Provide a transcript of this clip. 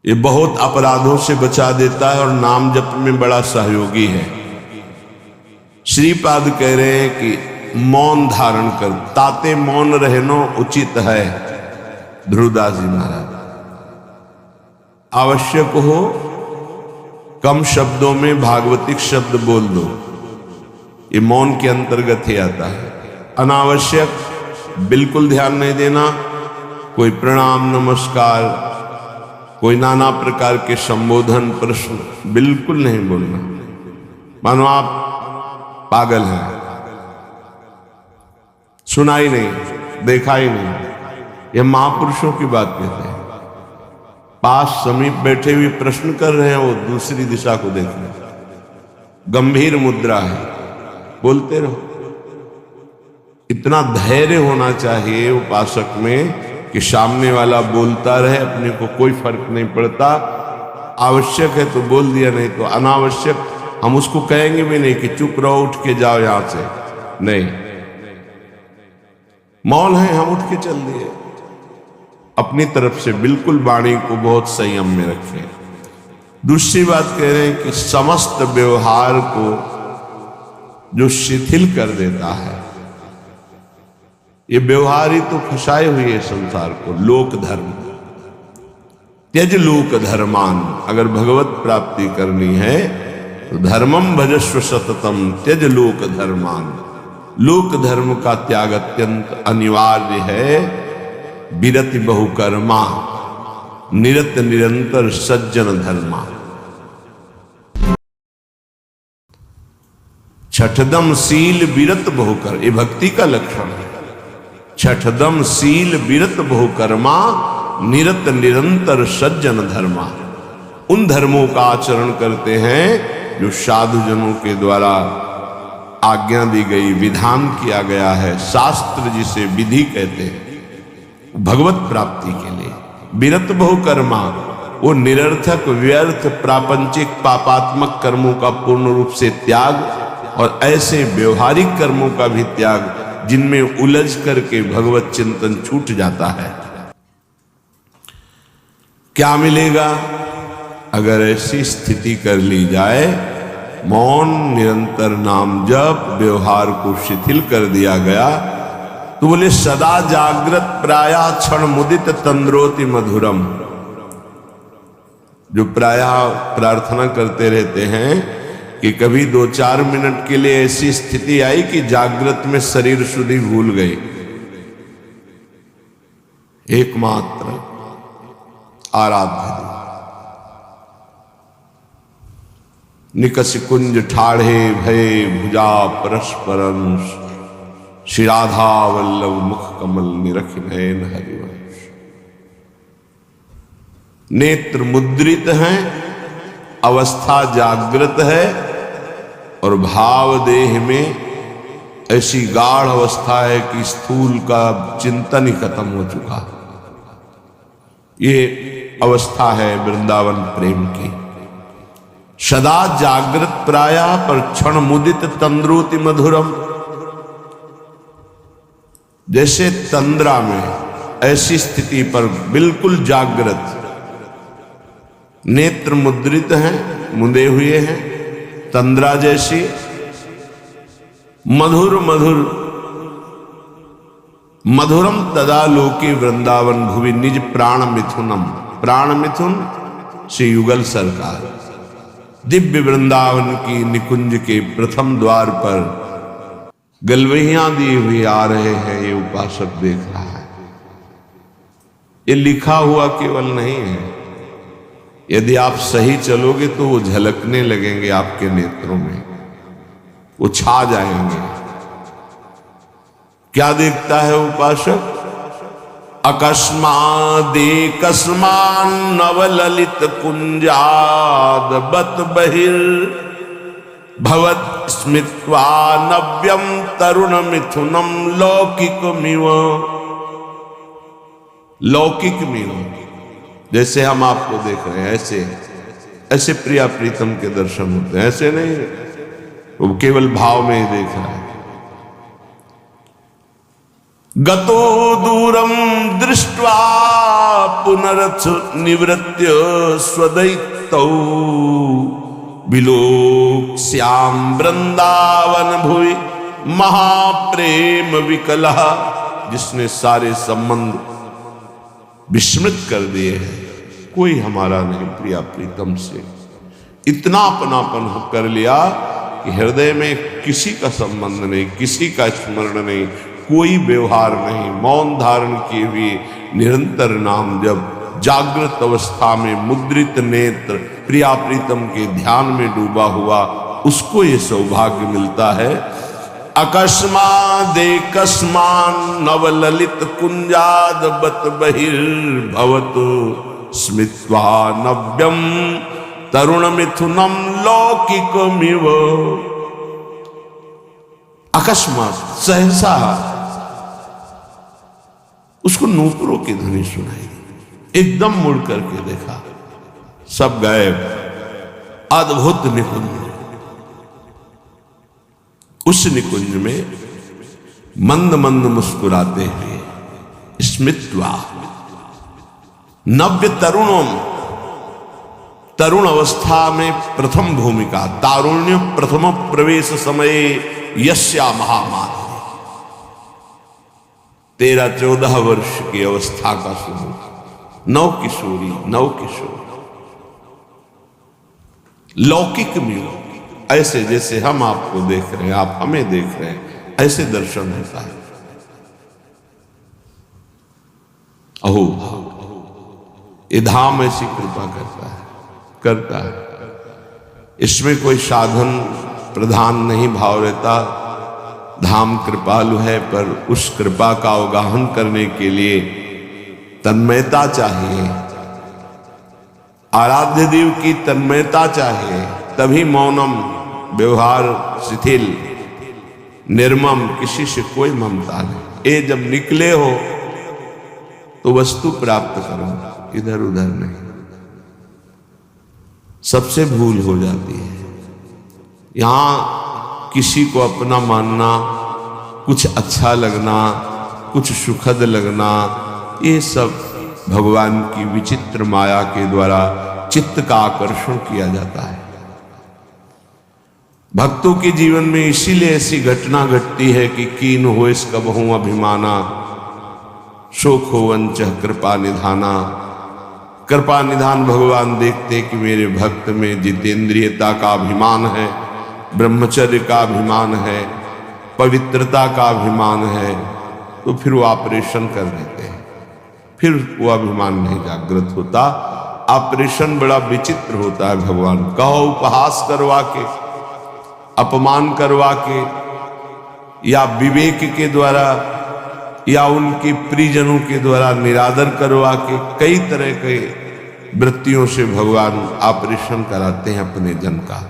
ये बहुत अपराधों से बचा देता है और नाम जप में बड़ा सहयोगी है। श्रीपाद कह रहे हैं कि मौन धारण कर, ताते मौन रहनो उचित है। ध्रुवदास जी महाराज, आवश्यक हो कम शब्दों में भागवतिक शब्द बोल दो, ये मौन के अंतर्गत ही आता है। अनावश्यक बिल्कुल ध्यान नहीं देना, कोई प्रणाम नमस्कार, कोई नाना प्रकार के संबोधन प्रश्न बिल्कुल नहीं बोलना, मानो आप पागल हैं, सुना ही नहीं, देखा ही नहीं। यह महापुरुषों की बात कहते हैं। पास समीप बैठे हुए प्रश्न कर रहे हैं, वो दूसरी दिशा को देख रहे हैं, गंभीर मुद्रा है, बोलते रहो। इतना धैर्य होना चाहिए उपासक में कि सामने वाला बोलता रहे, अपने को कोई फर्क नहीं पड़ता। आवश्यक है तो बोल दिया, नहीं तो अनावश्यक हम उसको कहेंगे भी नहीं कि चुप रहो, उठ के जाओ यहां से, नहीं। मौन है, हम उठ के चल दिए। अपनी तरफ से बिल्कुल वाणी को बहुत संयम में रखें। दूसरी बात कह रहे हैं कि समस्त व्यवहार को जो शिथिल कर देता है, ये व्यवहार ही तो फंसाए हुए है संसार को। लोक धर्म, त्यज लोक धर्मान, अगर भगवत प्राप्ति करनी है तो धर्मम भजस्व सततम त्यज लोक धर्मान। लोक धर्म का त्याग अत्यंत अनिवार्य है। विरति बहुकर्मा निरत निरंतर सज्जन धर्मा। छठदम शील विरत बहुकर, ये भक्ति का लक्षण है। छठदम शील विरत बहुकर्मा निरत निरंतर सज्जन धर्मा। उन धर्मों का आचरण करते हैं जो साधुजनों के द्वारा आज्ञा दी गई, विधान किया गया है। शास्त्र जिसे विधि कहते हैं, भगवत प्राप्ति के लिए। विरत बहुकर्मा, वो निरर्थक व्यर्थ प्रापंचिक पापात्मक कर्मों का पूर्ण रूप से त्याग और ऐसे व्यवहारिक कर्मों का भी त्याग जिनमें उलझ करके भगवत चिंतन छूट जाता है। क्या मिलेगा अगर ऐसी स्थिति कर ली जाए? मौन, निरंतर नाम जप, व्यवहार को शिथिल कर दिया गया तो बोले सदा जागृत प्राया क्षण मुदित तंद्रोति मधुरम। जो प्रायः प्रार्थना करते रहते हैं कि कभी 2-4 मिनट के लिए ऐसी स्थिति आई कि जागृत में शरीर शुद्धि भूल गई। एकमात्र आराध्य निकस कुंज ठाढ़े भय भुजा परस्परंश। श्री राधा वल्लभ मुख कमल निरख नयन हरिवंश। नेत्र मुद्रित हैं, अवस्था जागृत है और भाव देह में ऐसी गाढ़ अवस्था है कि स्थूल का चिंतन ही खत्म हो चुका। ये अवस्था है वृंदावन प्रेम की। सदा जागृत प्राया पर क्षण मुदित तंद्रोति मधुरम। जैसे तंद्रा में ऐसी स्थिति पर बिल्कुल जागृत, नेत्र मुद्रित हैं, मुंदे हुए हैं, तंद्रा जैसी मधुर मधुर मधुरम तदा लोके वृंदावन भुवि निज प्राण मिथुनम। प्राण मिथुन श्री युगल सरकार दिव्य वृंदावन की निकुंज के प्रथम द्वार पर गलवहियां दिए हुए आ रहे हैं। ये उपासक देख रहा है। ये लिखा हुआ केवल नहीं है, यदि आप सही चलोगे तो वो झलकने लगेंगे आपके नेत्रों में, वो छा जाएंगे। क्या देखता है उपासक? अकस्मादेकस्मान नवललित कुंजाद बत बहिर भवत स्मित्वा नव्यम तरुण मिथुनम लौकिकमिव। लौकिकमिव, जैसे हम आपको देख रहे हैं ऐसे ऐसे प्रिया प्रीतम के दर्शन होते हैं, ऐसे नहीं वो केवल भाव में ही देख रहा है। गतो दूरम दृष्ट्वा पुनरथ निवृत्य स्वदैतौ विलोक्ष्याम वृंदावन भुवि महाप्रेम विकलः। जिसने सारे संबंध विस्मृत कर दिए हैं, कोई हमारा नहीं प्रिया प्रीतम से, इतना अपनापन कर लिया कि हृदय में किसी का संबंध नहीं, किसी का स्मरण नहीं, कोई व्यवहार नहीं, मौन धारण किए हुए निरंतर नाम जब, जागृत अवस्था में मुद्रित नेत्र प्रिया प्रीतम के ध्यान में डूबा हुआ, उसको ये सौभाग्य मिलता है। अकस्मादेकस्मान नवललित कुंजाद बत बहिर्भवतु स्मित्वा नव्यम तरुण मिथुनम लौकिकमिव। अकस्मात सहसा उसको नूपुरों की ध्वनि सुनाई, एकदम मुड़ करके देखा, सब गायब। अद्भुत निकुंज, उस निकुंज में मंद मंद मुस्कुराते हुए स्मित्वा नव्य तरुणों, तरुण अवस्था में प्रथम भूमिका, तारुण्य प्रथम प्रवेश समय यस्या महामान्य, 13-14 वर्ष की अवस्था का स्वरूप, नव किशोरी, नव किशोर, लौकिक में ऐसे जैसे हम आपको देख रहे हैं, आप हमें देख रहे हैं, ऐसे दर्शन होता है। अहो, ये धाम ऐसी कृपा करता है। इसमें कोई साधन प्रधान नहीं भाव रहता। धाम कृपालु है, पर उस कृपा का अवगाहन करने के लिए तन्मयता चाहिए, आराध्य देव की तन्मयता चाहिए, तभी मौनम, व्यवहार शिथिल, निर्मम, किसी से कोई ममता नहीं। ये जब निकले हो तो वस्तु प्राप्त करो, इधर उधर नहीं। सबसे भूल हो जाती है। यहां किसी को अपना मानना, कुछ अच्छा लगना, कुछ सुखद लगना, ये सब भगवान की विचित्र माया के द्वारा चित्त का आकर्षण किया जाता है। भक्तों के जीवन में इसीलिए ऐसी घटना घटती है कि कीन हो इसका बहु अभिमाना, शोक हो वंचह कृपा निधाना। कृपा निधान भगवान देखते कि मेरे भक्त में जितेंद्रियता का अभिमान है, ब्रह्मचर्य का अभिमान है, पवित्रता का अभिमान है, तो फिर वो ऑपरेशन कर देते हैं, फिर वो अभिमान नहीं जागृत होता। ऑपरेशन बड़ा विचित्र होता है। भगवान कहो उपहास करवा के, अपमान करवा के, या विवेक के द्वारा, या उनके प्रियजनों के द्वारा निरादर करवा के, कई तरह के वृत्तियों से भगवान ऑपरेशन कराते हैं अपने जन का।